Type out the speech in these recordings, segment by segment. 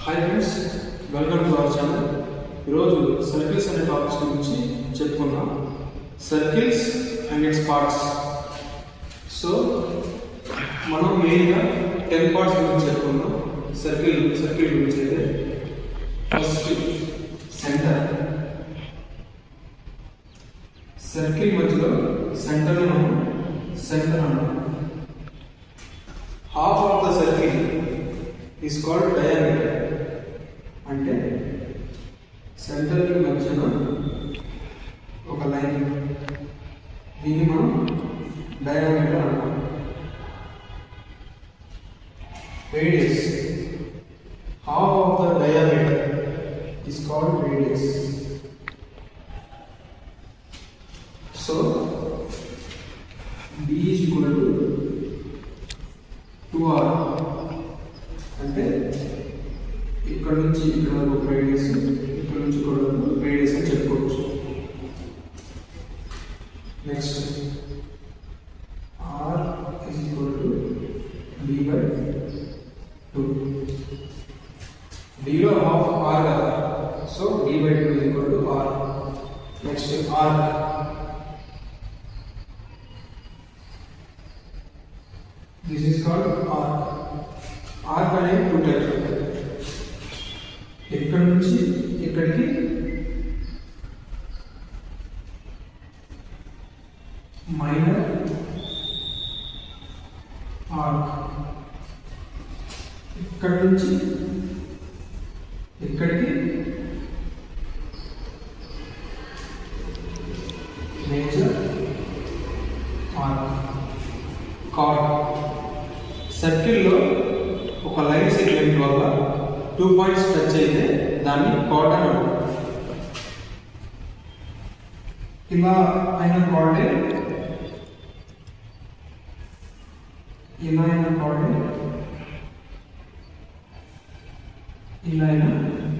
Hi friends, welcome to our channel. ఈరోజు circles అనే topics గురించి చెప్పుకుందాం. Circles and it's parts. So మనం మెయిన్గా 10 పార్ట్స్ గురించి చెప్పుకుందాం. సర్కిల్ గురించి అయితే ఫస్ట్ సెంటర్. సర్కిల్ మధ్యలో సెంటర్ అన్నాం. Half of the circle is called diameter. అంటే సెంటర్ కి మధ్యన ఒక లైన్, దీన్ని మనం డయామీటర్ అంటాం. Radius, half of the diameter is called radius. So d is equal to 2r. అంటే ఇక్కడ నుంచి ఇక్కడ వరకు ఒక రేడియస్, ఇక్కడ నుంచి ఇక్కడ వరకు రేడియస్ అని చెప్పుకోవచ్చు. Next r is equal to d/2. d లో హాఫ్ r కదా, so d/2 is equal to r. Next r, this is called arc. Arc అనేది 2 types ఉంటాయి. ఇక్కడ నుంచి ఇక్కడికి మైనర్ ఆర్క్, ఇక్కడ నుంచి ఇక్కడికి మేజర్ ఆర్క్. కార్డ్. సర్కిల్లో ఒక లైన్ సెగ్మెంట్ వల్ల 2 పాయింట్స్ టచ్ అయితే దాన్ని కార్డ్ అని అంటారు. ఇలా అయిన కార్డే, ఇలా అయిన కార్డే, ఇలా అయిన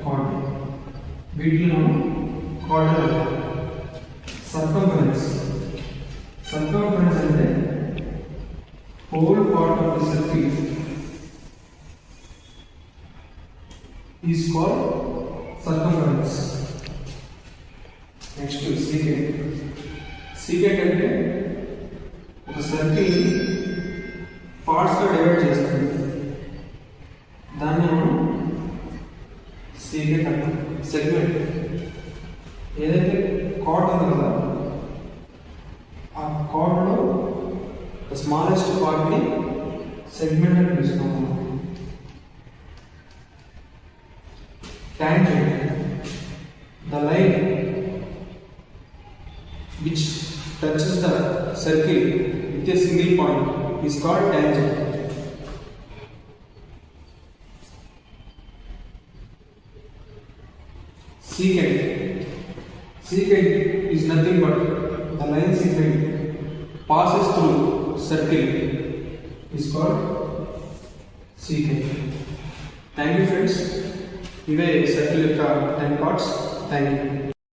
కార్డే, వీటిని మనం కార్డ్ అంటాం. సర్కంఫరెన్స్ అంటే whole part of the circle is called circumference. Next is secant. Secant అంటే ఒక సర్కిల్ పార్ట్స్ గా డివైడ్ చేస్తుంది, దాన్ని మనం secant అంటాం. సెగ్మెంట్, ఏదైతే కార్డ్ ఉంది కదా, ఆ కార్డ్ లో the smallest part ni segment అని పిలుస్తాము. Tangent, the line which touches the circle with a single point is called tangent. Secant is nothing but the line segment passes through circle is called secant. Thank you friends. ఇవే circle యొక్క 10 parts. Thank you.